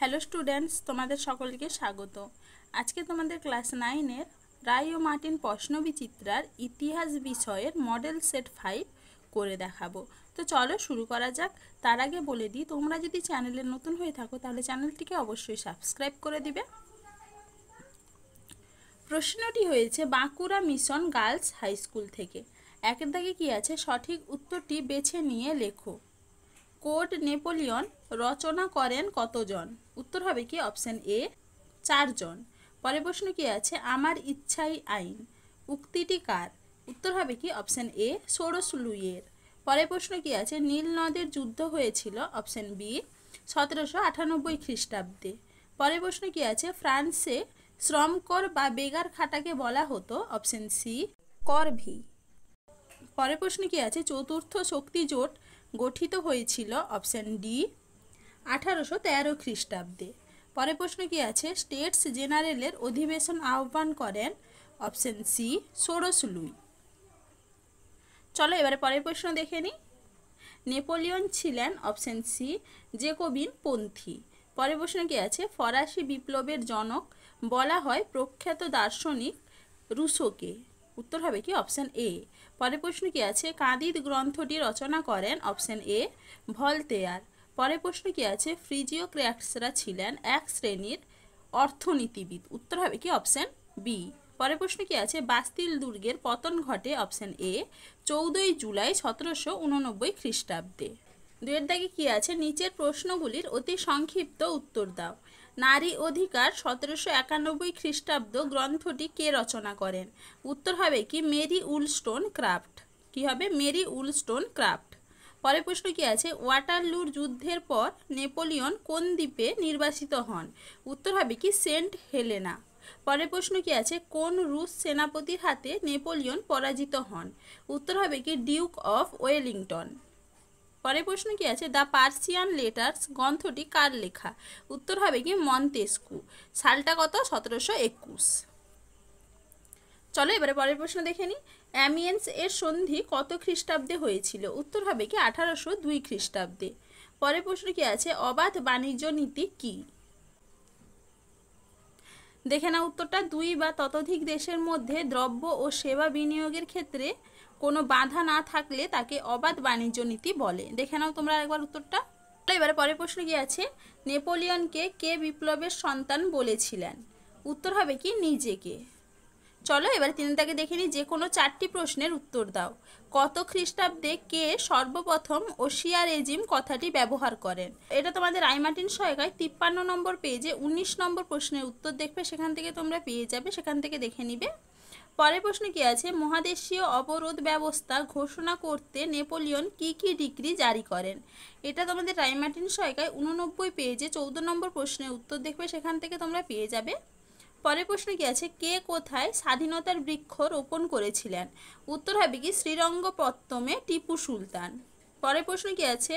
Hello students, তোমাদের সকলকে স্বাগত। আজকে তোমাদের ক্লাস 9-এর রায় ও মার্টিন প্রশ্নবিচিত্রার ইতিহাস বিষয়ের মডেল সেট 5 করে দেখাবো। তো চলো শুরু করা যাক। তার আগে বলে দিই, তোমরা যদি চ্যানেলে নতুন হয়ে থাকো তাহলে চ্যানেলটিকে অবশ্যই সাবস্ক্রাইব করে দিবে। প্রশ্নটি হয়েছে Bankura mission girls high school থেকে। একের দাগে কি আছে, সঠিক উত্তরটি বেছে নিয়ে লেখো। কোড নেপোলিয়ন রচনা করেন কতজন? উত্তর হবে কি অপশন এ 4 জন। পরের প্রশ্ন কি আছে, আমার ইচ্ছাই আইন উক্তিটি কার? উত্তর হবে কি অপশন এ ষোড়শ লুইয়ের। পরের প্রশ্ন কি আছে, নীল নদের যুদ্ধ হয়েছিল? অপশন বি 1798 খ্রিস্টাব্দে। পরের প্রশ্ন কি আছে, ফ্রান্সে শ্রমকর বা বেগার খাটাকে বলা হতো? Option C corvee. পরের প্রশ্ন কি আছে, চতুর্থ শক্তি জোট গঠিত হয়েছিল? অপশন ডি 1813 খ্রিস্টাব্দে। পরের প্রশ্ন কি আছে, স্টেটস জেনারেলের অধিবেশন আহ্বান করেন? অপশন সি ষোড়শ লুই। চলো এবারে পরের প্রশ্ন দেখে নিই। নেপোলিয়ন ছিলেন? অপশন সি জেকোবিন পন্থী। পরের প্রশ্ন কি আছে, ফরাসি বিপ্লবের জনক বলা হয় প্রখ্যাত দার্শনিক রুশোকে? উত্তর হবে কি অপশন এ। পরের প্রশ্ন কি আছে, কাঁদিদ গ্রন্থটি রচনা করেন? Option A Voltaire. পরের প্রশ্ন কি আছে, ফ্রিজিওক্র্যাটসরা ছিলেন এক শ্রেণীর অর্থনীতিবিদ? উত্তর হবে কি অপশন বি। পরের প্রশ্ন কি আছে, বাস্তিল দুর্গের পতন ঘটে? অপশন এ 14 জুলাই 1789 খ্রিস্টাব্দে। দুয়ের দাগে কি আছে, নিচের প্রশ্নগুলির অতি সংক্ষিপ্ত উত্তর দাও। নারী অধিকার 1791 খ্রিস্টাব্দ গ্রন্থটি কে রচনা করেন? উত্তর হবে কি মেরি উলস্টোন ক্রাফট। কি হবে? Mary Wollstonecraft. পরের প্রশ্ন কি আছে, ওয়াটারলুর যুদ্ধের পর নেপোলিয়ন কোন দ্বীপে নির্বাসিত হন? উত্তর হবে কি সেন্ট হেলেনা। পরের প্রশ্ন কি আছে, কোন রুশ সেনাপতির হাতে নেপোলিয়ন পরাজিত হন? উত্তর হবে কি ডিউক অফ ওয়েলিংটন। পরের প্রশ্ন কি আছে, দ্য পার্সিয়ান লেটার্স গ্রন্থটি কার লেখা? উত্তর হবে কি মন্তেস্কু। সালটা কত? 1721। চলো এবারে পরের প্রশ্ন দেখে নিই। অ্যামিয়েন্স এর সন্ধি কত খ্রিস্টাব্দে হয়েছিল? উত্তর হবে কি 1802 খ্রিস্টাব্দে। পরের প্রশ্ন কি আছে, অবাধ বাণিজ্য নীতি কি? দেখে না উত্তরটা, দুই বা ততোধিক দেশের মধ্যে দ্রব্য ও সেবা বিনিয়োগের ক্ষেত্রে কোনো বাধা না থাকলে তাকে অবাধ বাণিজ্য নীতি বলে। দেখে নাও তোমরা একবার উত্তরটা। এবারে পরের প্রশ্ন কি আছে, নেপোলিয়নকে কে বিপ্লবের সন্তান বলেছিলেন? উত্তর হবে কি নিজেকে। চলো এবারে তিন দাগে দেখে নিই, যে কোনো 4টি প্রশ্নের উত্তর দাও। কত খ্রিস্টাব্দে কে সর্বপ্রথম ওসিয়া রেজিম কথাটি ব্যবহার করেন? এটা তোমাদের রায় মার্টিন সহায়িকায় 53 নম্বর পেজে 19 নম্বর প্রশ্নের উত্তর দেখবে, সেখান থেকে তোমরা পেয়ে যাবে, সেখান থেকে দেখে নিবে। পরের প্রশ্ন কি আছে, মহাদেশীয় অবরোধ ব্যবস্থা ঘোষণা করতে নেপোলিয়ন কি কি ডিক্রি জারি করেন? এটা তোমাদের রায় মার্টিন সহায়িকায় 89 পেজে 14 নম্বর প্রশ্নের উত্তর দেখবে, সেখান থেকে তোমরা পেয়ে যাবে। পরের প্রশ্ন কি আছে, কে কোথায় স্বাধীনতার বৃক্ষ রোপণ করেছিলেন? উত্তর হবে কি শ্রীরঙ্গপত্তমে টিপু সুলতান। পরের প্রশ্ন কি আছে,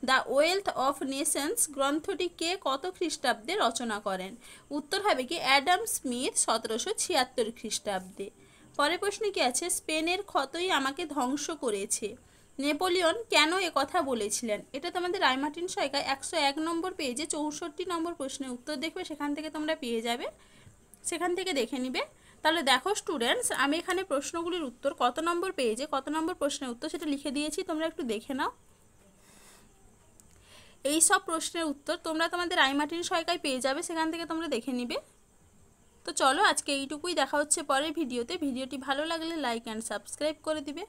দ্য ওয়েলথ অফ নেশনস গ্রন্থটি কে কত খ্রিস্টাব্দে রচনা করেন? উত্তর হবে কি অ্যাডাম স্মিথ 1776 খ্রিস্টাব্দে। পরের প্রশ্ন কি আছে, স্পেনের ক্ষতই আমাকে ধ্বংস করেছে নেপোলিয়ন কেন কথা বলেছিলেন? এটা তোমাদের রায় মার্টিন সহায়িকায় 101 নম্বর পেজে 64 নম্বর প্রশ্নের উত্তর দেখবে, সেখান থেকে তোমরা পেয়ে যাবে, সেখান থেকে দেখে নিবে। তাহলে দেখো স্টুডেন্টস, আমি এখানে প্রশ্নগুলির উত্তর কত নম্বর পেজে কত নম্বর প্রশ্নের উত্তর সেটা লিখে দিয়েছি, তোমরা একটু দেখে নাও। এই সব প্রশ্নের উত্তর তোমরা তোমাদের রায় মার্টিন সহায়িকায় পেয়ে যাবে, সেখান থেকে তোমরা দেখে নিবে। তো চলো আজকে এইটুকুই, দেখা হচ্ছে পরের ভিডিওতে। ভিডিওটি ভালো লাগলে লাইক অ্যান্ড সাবস্ক্রাইব করে দিবে।